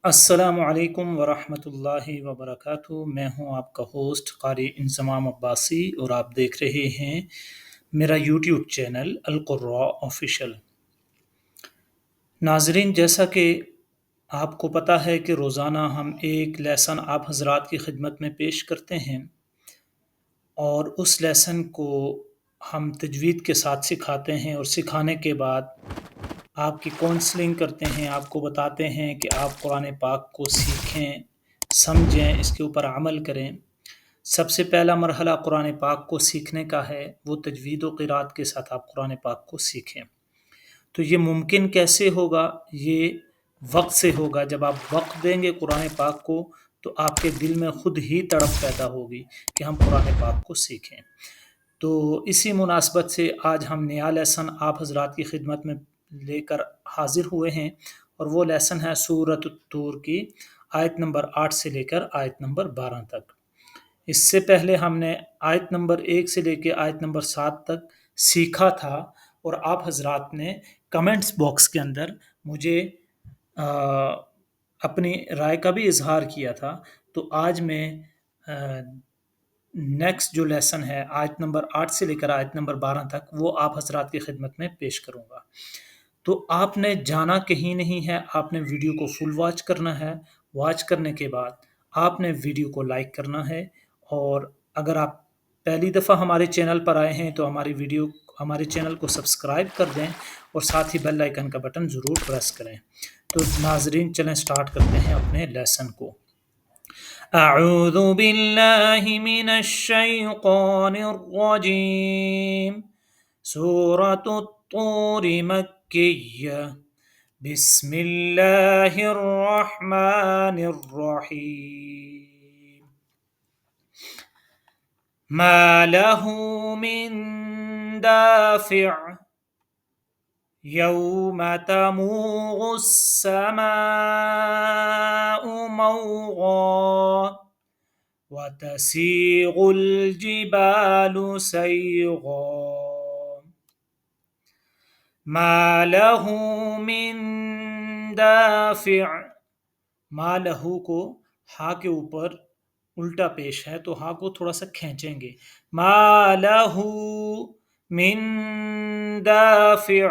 अस्सलामु अलैकुम वरहमतुल्लाहि वबरकातुहू। मैं हूं आपका होस्ट क़ारी इंज़माम अब्बासी और आप देख रहे हैं मेरा यूट्यूब चैनल अल क़ुर्रा ऑफ़िशियल। नाज़रीन, जैसा कि आपको पता है कि रोज़ाना हम एक लेसन आप हज़रात की खिदमत में पेश करते हैं और उस लेसन को हम तजवीद के साथ सिखाते हैं और सिखाने के बाद आपकी काउंसलिंग करते हैं, आपको बताते हैं कि आप कुरान पाक को सीखें, समझें, इसके ऊपर अमल करें। सबसे पहला मरहला कुरान पाक को सीखने का है, वो तजवीद व क़िराअत के साथ आप कुरान पाक को सीखें। तो ये मुमकिन कैसे होगा? ये वक़्त से होगा। जब आप वक़्त देंगे कुरान पाक को, तो आपके दिल में खुद ही तड़प पैदा होगी कि हम कुरान पाक को सीखें। तो इसी मुनासबत से आज हम नया लेसन आप हज़रात की खिदमत में लेकर हाज़िर हुए हैं और वो लेसन है सूरत तूर की आयत नंबर 8 से लेकर आयत नंबर 12 तक। इससे पहले हमने आयत नंबर 1 से लेकर आयत नंबर 7 तक सीखा था और आप हज़रात ने कमेंट्स बॉक्स के अंदर मुझे अ, अपनी राय का भी इज़हार किया था। तो आज मैं नेक्स्ट जो लेसन है आयत नंबर 8 से लेकर आयत नंबर 12 तक, वो आप हज़रात की खिदमत में पेश करूँगा। तो आपने जाना कहीं नहीं है, आपने वीडियो को फुल वॉच करना है। वॉच करने के बाद आपने वीडियो को लाइक करना है और अगर आप पहली दफ़ा हमारे चैनल पर आए हैं तो हमारे चैनल को सब्सक्राइब कर दें और साथ ही बेल आइकन का बटन ज़रूर प्रेस करें। तो नाज़रीन, चलें स्टार्ट करते हैं अपने लेसन को। अऊज़ु बिल्लाहि मिनश शैतानिर रजीम। सूरतुत तूर मक्किय्या। बिस्मिल्लाहिर रहमानिर रहीम। मा लहू मिन दाफ़िअ यौम तमूरुस समाउ मौगा व तसीगुल जिबालु सैगा। मा लहू मिन दाफ़िअ। मा लहू को हा के ऊपर उल्टा पेश है तो हा को थोड़ा सा खींचेंगे। मा लहू मिन दाफ़िअ।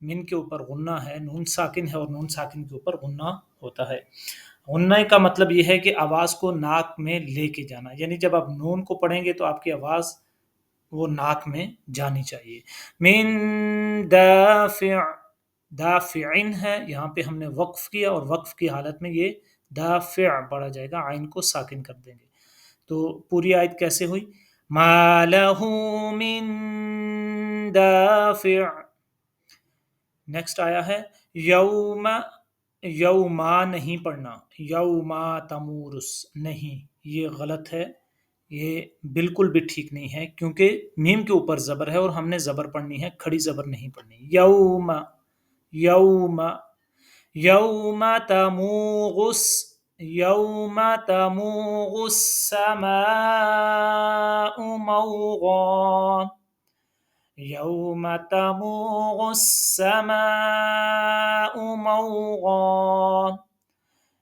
मिन के ऊपर गुन्ना है, नून साकिन है और नून साकिन के ऊपर गुन्ना होता है। गुन्ने का मतलब यह है कि आवाज़ को नाक में लेके जाना, यानी जब आप नून को पढ़ेंगे तो आपकी आवाज़ वो नाक में जानी चाहिए। मिन दाफ़िअ, दाफ़िइन है, यहाँ पे हमने वक्फ किया और वक्फ की हालत में ये दाफ़िअ पढ़ा जाएगा, आइन को साकिन कर देंगे। तो पूरी आयत कैसे हुई? मा लहू मिन दाफ़िअ। नेक्स्ट आया है यौमा। यौमा नहीं पढ़ना, यौमा तमूरुस नहीं, ये गलत है, ये बिल्कुल भी ठीक नहीं है क्योंकि मीम के ऊपर ज़बर है और हमने ज़बर पढ़नी है, खड़ी ज़बर नहीं पढ़नी। यौमा, यौमा, यौमा तमूरुस, यौमा तमूरुस समाउ मौगा। यौम तमूरुस समाउ मौगा।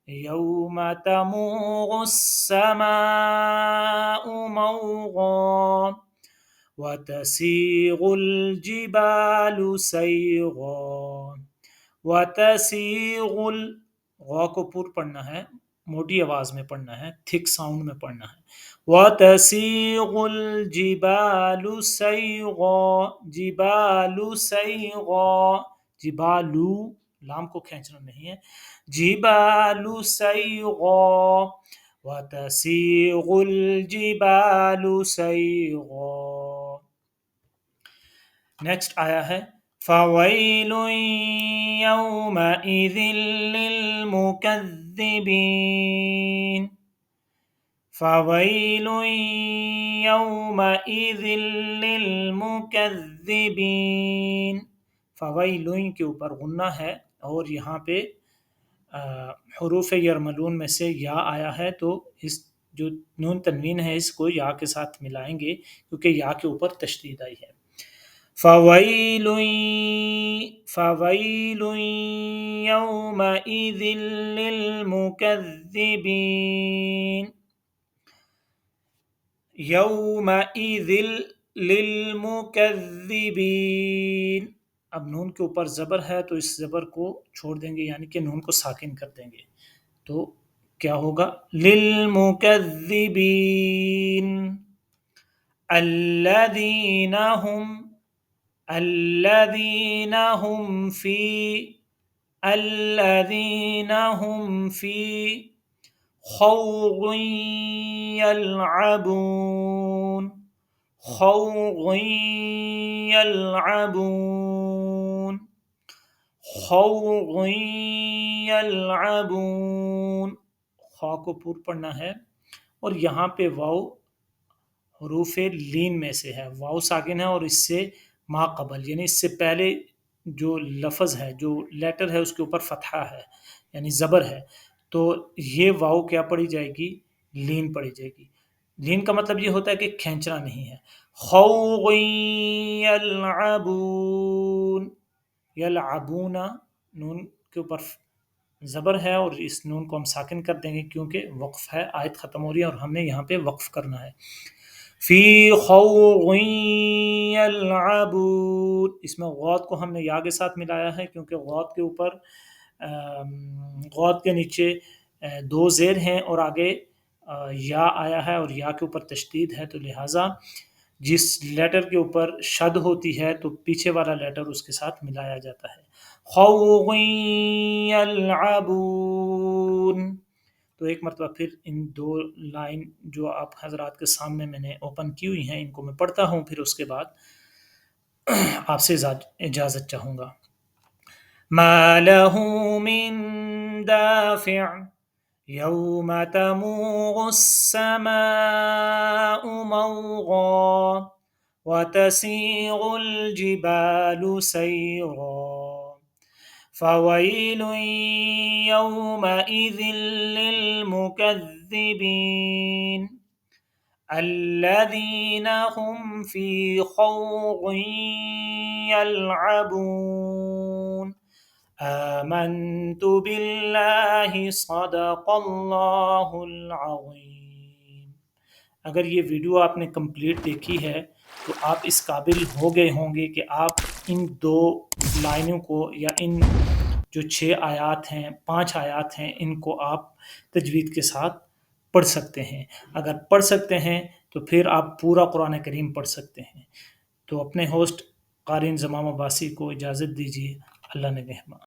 यौम तमूरुस समाउ मौगा व तसीगुल जिबालु सैगा। व तसीगुल, गौ को पूर पढ़ना है, मोटी आवाज में पढ़ना है, थिक साउंड में पढ़ना है। व तसीगुल जिबालु सैगा। जिबालु सैगा, जिबालू लाम को खींचना नहीं है। जिबालु सैगा व तसीगुल जिबालु सैगा। नेक्स्ट आया है फ़वैलुन यौमइज़िन लिलमुकज़्ज़िबीन। फ़वैलुन यौमइज़िन लिलमुकज़्ज़िबीन। फ़वैलुन के ऊपर गुन्ना है और यहाँ पे हुरूफ यरमलून में से या आया है, तो इस जो नून तनवीन है इसको या के साथ मिलाएंगे क्योंकि या के ऊपर तशदीद आई है। فويل فويل يومئذ للمكذبين یومئذ للمکذبین. اب نون کے اوپر زبر ہے تو اس زبر کو چھوڑ دیں گے، یعنی کہ نون کو ساکن کر دیں گے، تو کیا ہوگا؟ للمکذبین الذین هم الذین هم فی الذین هم فی خوض یلعبون خوض یلعبون خوض یلعبون. خا کو پور پڑھنا ہے، اور یہاں پہ واو حروف لین میں سے ہے، واو ساکن ہے اور اس سے ما قبل یعنی اس سے پہلے جو لفظ ہے، جو لیٹر ہے، اس کے اوپر فتحہ ہے یعنی زبر ہے، تو یہ واو کیا پڑھی جائے گی؟ لین پڑھی جائے گی. لین کا مطلب یہ ہوتا ہے کہ کھینچنا نہیں ہے. خوض یلعبون یلعبون نون کے اوپر زبر ہے اور اس نون کو ہم ساکن کر دیں گے کیونکہ وقف ہے، آیت ختم ہو رہی ہے اور ہمیں یہاں پہ وقف کرنا ہے. فی خوض یلعبون، اس میں غوت کو ہم نے یا کے ساتھ ملایا ہے کیونکہ غوت کے اوپر غوت کے نیچے دو زیر ہیں اور آگے یا آیا ہے اور یا کے اوپر تشدید ہے، تو لہٰذا جس لیٹر کے اوپر شد ہوتی ہے تو پیچھے والا لیٹر اس کے ساتھ ملایا جاتا ہے. خوض یلعبون. تو ایک مرتبہ پھر ان دو لائن جو آپ حضرات کے سامنے میں نے اوپن کی ہوئی ہیں ان کو میں پڑھتا ہوں، پھر اس کے بعد آپ سے اجازت چاہوں گا. ما له من دافع یوم تمور السماء موغا وتسير الجبال سيرا فويل يومئذ للمكذبين الذين هم في خوض يلعبون آمنت بالله صدق اللہ العظیم. اگر یہ ویڈیو آپ نے کمپلیٹ دیکھی ہے تو آپ اس قابل ہو گئے ہوں گے کہ آپ ان دو لائنوں کو یا ان جو 6 آیات ہیں 5 آیات ہیں ان کو آپ تجوید کے ساتھ پڑھ سکتے ہیں. اگر پڑھ سکتے ہیں تو پھر آپ پورا قرآن کریم پڑھ سکتے ہیں. تو اپنے ہوسٹ قاری انضمام عباسی کو اجازت دیجیے. اللہ نگہبان.